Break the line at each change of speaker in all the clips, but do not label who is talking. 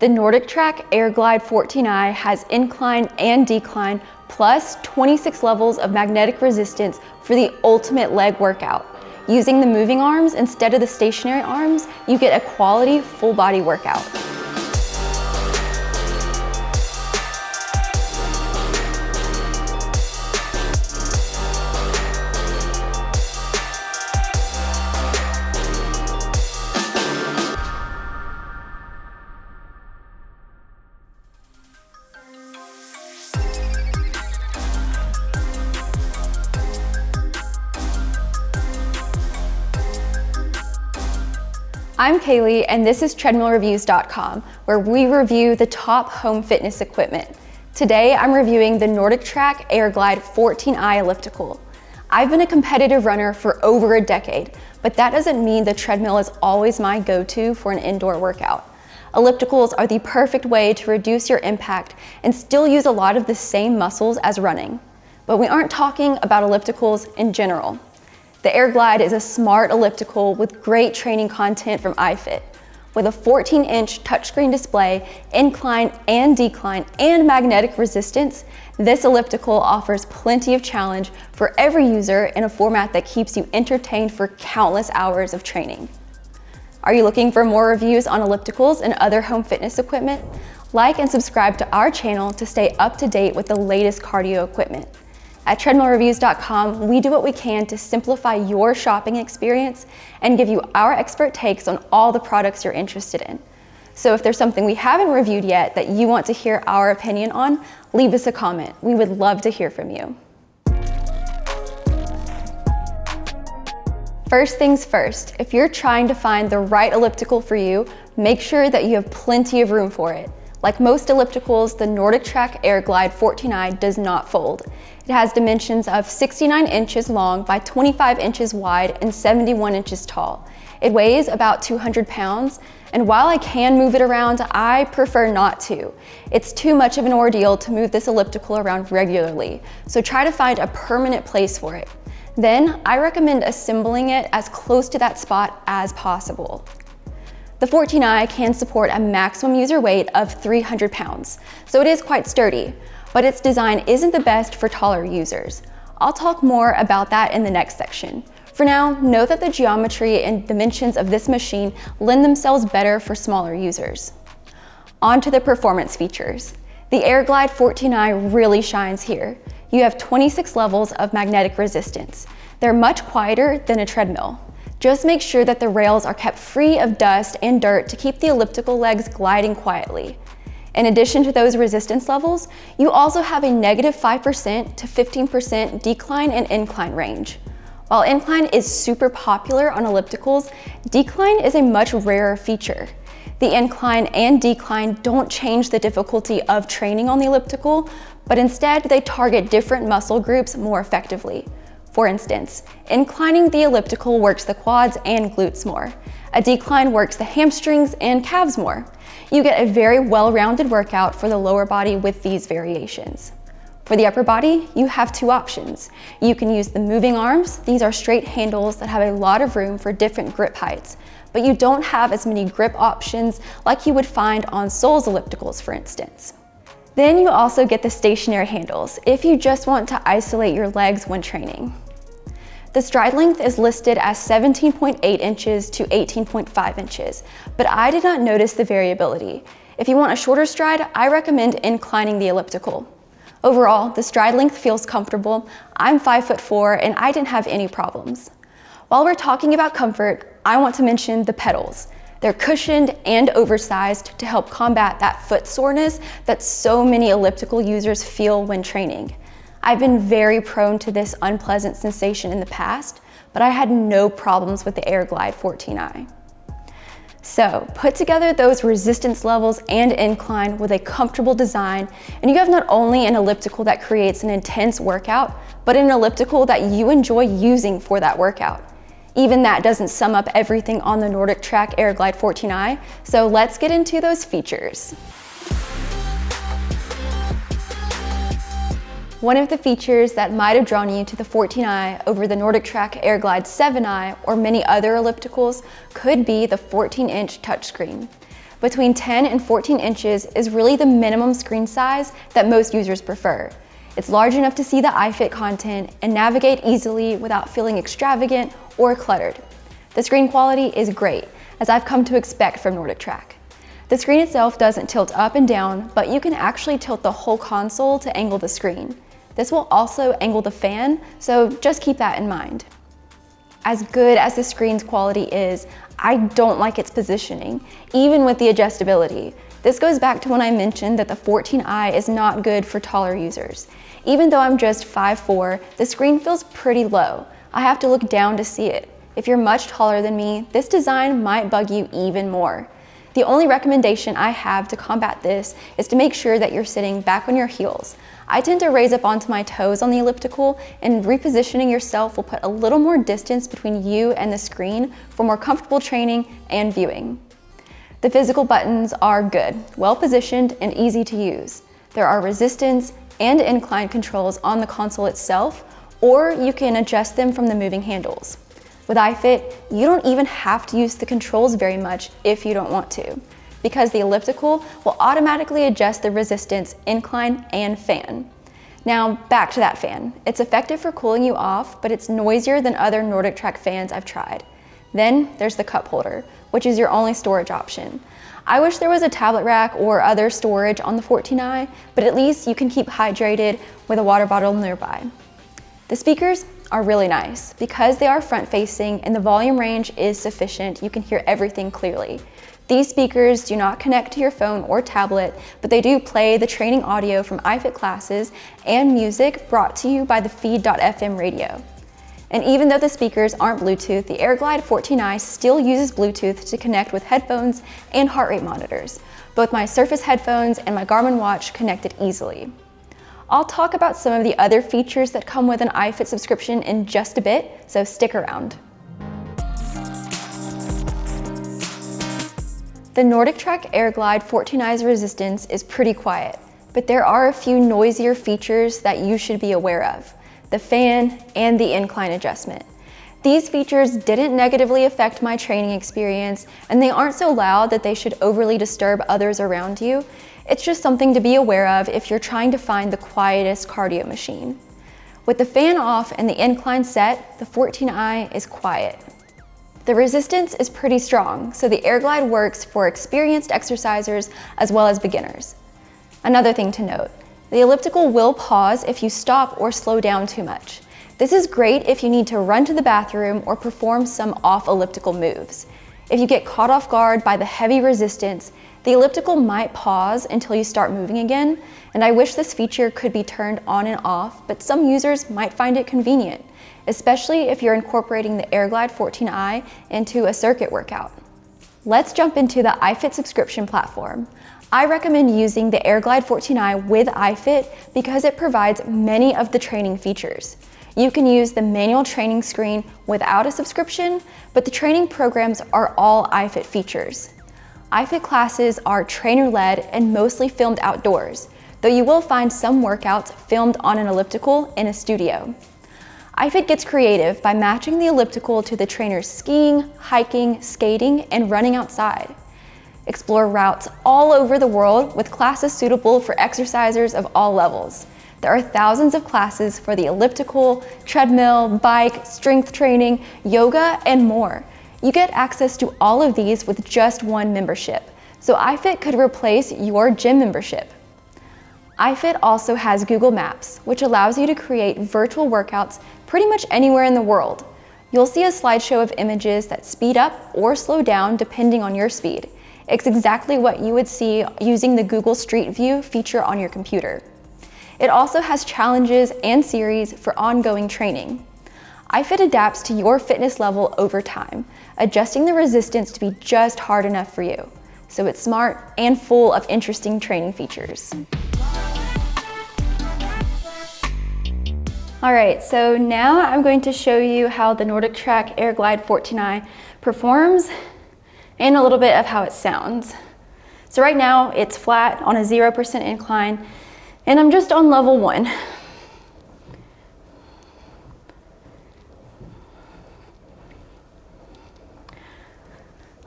The NordicTrack AirGlide 14i has incline and decline plus 26 levels of magnetic resistance for the ultimate leg workout. Using the moving arms instead of the stationary arms, you get a quality full body workout. I'm Kaylee, and this is treadmillreviews.com, where we review the top home fitness equipment. Today, I'm reviewing the NordicTrack AirGlide 14i Elliptical. I've been a competitive runner for over a decade, but that doesn't mean the treadmill is always my go-to for an indoor workout. Ellipticals are the perfect way to reduce your impact and still use a lot of the same muscles as running. But we aren't talking about ellipticals in general. The AirGlide is a smart elliptical with great training content from iFit. With a 14-inch touchscreen display, incline and decline, and magnetic resistance, this elliptical offers plenty of challenge for every user in a format that keeps you entertained for countless hours of training. Are you looking for more reviews on ellipticals and other home fitness equipment? Like and subscribe to our channel to stay up to date with the latest cardio equipment. At treadmillreviews.com, we do what we can to simplify your shopping experience and give you our expert takes on all the products you're interested in. So if there's something we haven't reviewed yet that you want to hear our opinion on, leave us a comment. We would love to hear from you. First things first, if you're trying to find the right elliptical for you, make sure that you have plenty of room for it. Like most ellipticals, the NordicTrack AirGlide 14i does not fold. It has dimensions of 69 inches long by 25 inches wide and 71 inches tall. It weighs about 200 pounds, and while I can move it around, I prefer not to. It's too much of an ordeal to move this elliptical around regularly, so try to find a permanent place for it. Then, I recommend assembling it as close to that spot as possible. The 14i can support a maximum user weight of 300 pounds, so it is quite sturdy, but its design isn't the best for taller users. I'll talk more about that in the next section. For now, know that the geometry and dimensions of this machine lend themselves better for smaller users. On to the performance features. The AirGlide 14i really shines here. You have 26 levels of magnetic resistance. They're much quieter than a treadmill. Just make sure that the rails are kept free of dust and dirt to keep the elliptical legs gliding quietly. In addition to those resistance levels, you also have a -5% to 15% decline and incline range. While incline is super popular on ellipticals, decline is a much rarer feature. The incline and decline don't change the difficulty of training on the elliptical, but instead they target different muscle groups more effectively. For instance, inclining the elliptical works the quads and glutes more. A decline works the hamstrings and calves more. You get a very well-rounded workout for the lower body with these variations. For the upper body, you have two options. You can use the moving arms. These are straight handles that have a lot of room for different grip heights, but you don't have as many grip options like you would find on Soul's ellipticals, for instance. Then you also get the stationary handles if you just want to isolate your legs when training. The stride length is listed as 17.8 inches to 18.5 inches, but I did not notice the variability. If you want a shorter stride, I recommend inclining the elliptical. Overall, the stride length feels comfortable. I'm 5'4" and I didn't have any problems. While we're talking about comfort, I want to mention the pedals. They're cushioned and oversized to help combat that foot soreness that so many elliptical users feel when training. I've been very prone to this unpleasant sensation in the past, but I had no problems with the AirGlide 14i. So, put together those resistance levels and incline with a comfortable design, and you have not only an elliptical that creates an intense workout, but an elliptical that you enjoy using for that workout. Even that doesn't sum up everything on the NordicTrack AirGlide 14i, so let's get into those features. One of the features that might have drawn you to the 14i over the NordicTrack AirGlide 7i or many other ellipticals could be the 14-inch touchscreen. Between 10 and 14 inches is really the minimum screen size that most users prefer. It's large enough to see the iFit content and navigate easily without feeling extravagant or cluttered. The screen quality is great, as I've come to expect from NordicTrack. The screen itself doesn't tilt up and down, but you can actually tilt the whole console to angle the screen. This will also angle the fan, so just keep that in mind. As good as the screen's quality is, I don't like its positioning, even with the adjustability. This goes back to when I mentioned that the 14i is not good for taller users. Even though I'm just 5'4", the screen feels pretty low. I have to look down to see it. If you're much taller than me, this design might bug you even more. The only recommendation I have to combat this is to make sure that you're sitting back on your heels. I tend to raise up onto my toes on the elliptical, and repositioning yourself will put a little more distance between you and the screen for more comfortable training and viewing. The physical buttons are good, well positioned, and easy to use. There are resistance and incline controls on the console itself, or you can adjust them from the moving handles. With iFit, you don't even have to use the controls very much if you don't want to, because the elliptical will automatically adjust the resistance, incline, and fan. Now back to that fan. It's effective for cooling you off, but it's noisier than other NordicTrack fans I've tried. Then there's the cup holder, which is your only storage option. I wish there was a tablet rack or other storage on the 14i, but at least you can keep hydrated with a water bottle nearby. The speakers are really nice. Because they are front-facing and the volume range is sufficient, you can hear everything clearly. These speakers do not connect to your phone or tablet, but they do play the training audio from iFit classes and music brought to you by the feed.fm radio. And even though the speakers aren't Bluetooth, the AirGlide 14i still uses Bluetooth to connect with headphones and heart rate monitors. Both my Surface headphones and my Garmin watch connected easily. I'll talk about some of the other features that come with an iFit subscription in just a bit, so stick around. The NordicTrack AirGlide 14i's resistance is pretty quiet, but there are a few noisier features that you should be aware of: the fan and the incline adjustment. These features didn't negatively affect my training experience, and they aren't so loud that they should overly disturb others around you. It's just something to be aware of if you're trying to find the quietest cardio machine. With the fan off and the incline set, the 14i is quiet. The resistance is pretty strong, so the AirGlide works for experienced exercisers as well as beginners. Another thing to note, the elliptical will pause if you stop or slow down too much. This is great if you need to run to the bathroom or perform some off-elliptical moves. If you get caught off guard by the heavy resistance, the elliptical might pause until you start moving again, and I wish this feature could be turned on and off, but some users might find it convenient, especially if you're incorporating the AirGlide 14i into a circuit workout. Let's jump into the iFit subscription platform. I recommend using the AirGlide 14i with iFit because it provides many of the training features. You can use the manual training screen without a subscription, but the training programs are all iFit features. iFit classes are trainer-led and mostly filmed outdoors, though you will find some workouts filmed on an elliptical in a studio. iFit gets creative by matching the elliptical to the trainer's skiing, hiking, skating, and running outside. Explore routes all over the world with classes suitable for exercisers of all levels. There are thousands of classes for the elliptical, treadmill, bike, strength training, yoga, and more. You get access to all of these with just one membership, so iFit could replace your gym membership. iFit also has Google Maps, which allows you to create virtual workouts pretty much anywhere in the world. You'll see a slideshow of images that speed up or slow down depending on your speed. It's exactly what you would see using the Google Street View feature on your computer. It also has challenges and series for ongoing training. iFit adapts to your fitness level over time, adjusting the resistance to be just hard enough for you. So it's smart and full of interesting training features. All right, so now I'm going to show you how the NordicTrack AirGlide 14i performs and a little bit of how it sounds. So right now it's flat on a 0% incline, and I'm just on level 1.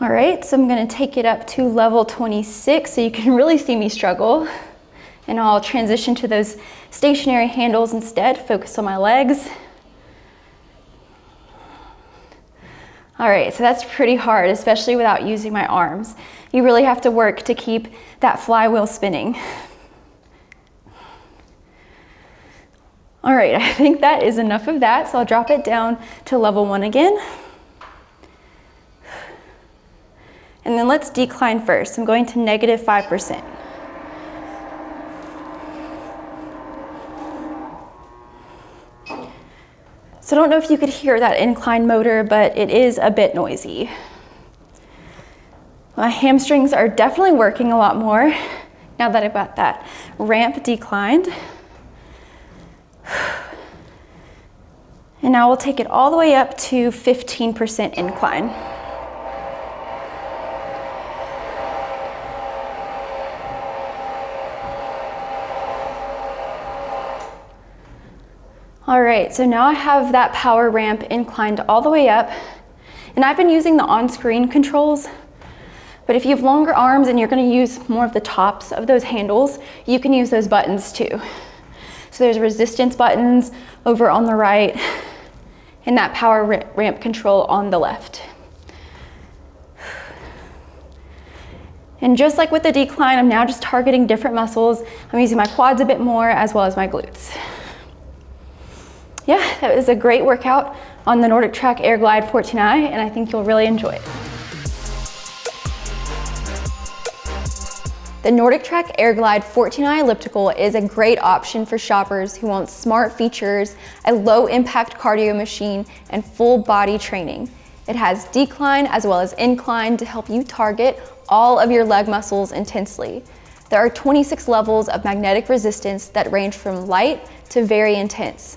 All right, so I'm gonna take it up to level 26 so you can really see me struggle. And I'll transition to those stationary handles instead, focus on my legs. All right, so that's pretty hard, especially without using my arms. You really have to work to keep that flywheel spinning. All right, I think that is enough of that, so I'll drop it down to level 1 again. And then let's decline first. I'm going to -5%. So I don't know if you could hear that incline motor, but it is a bit noisy. My hamstrings are definitely working a lot more now that I've got that ramp declined. And now we'll take it all the way up to 15% incline. All right, so now I have that power ramp inclined all the way up, and I've been using the on-screen controls, but if you have longer arms and you're gonna use more of the tops of those handles, you can use those buttons too. So there's resistance buttons over on the right, and that power ramp control on the left. And just like with the decline, I'm now just targeting different muscles. I'm using my quads a bit more as well as my glutes. Yeah, that was a great workout on the NordicTrack AirGlide 14i, and I think you'll really enjoy it. The NordicTrack AirGlide 14i Elliptical is a great option for shoppers who want smart features, a low-impact cardio machine, and full body training. It has decline as well as incline to help you target all of your leg muscles intensely. There are 26 levels of magnetic resistance that range from light to very intense.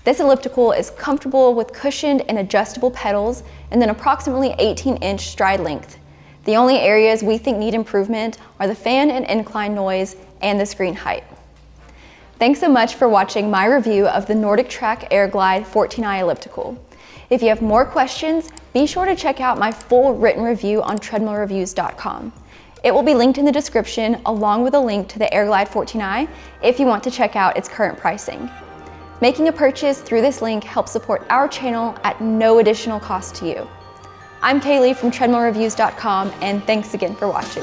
This elliptical is comfortable with cushioned and adjustable pedals and then approximately 18-inch stride length. The only areas we think need improvement are the fan and incline noise and the screen height. Thanks so much for watching my review of the NordicTrack AirGlide 14i Elliptical. If you have more questions, be sure to check out my full written review on treadmillreviews.com. It will be linked in the description along with a link to the AirGlide 14i if you want to check out its current pricing. Making a purchase through this link helps support our channel at no additional cost to you. I'm Kaylee from treadmillreviews.com, and thanks again for watching.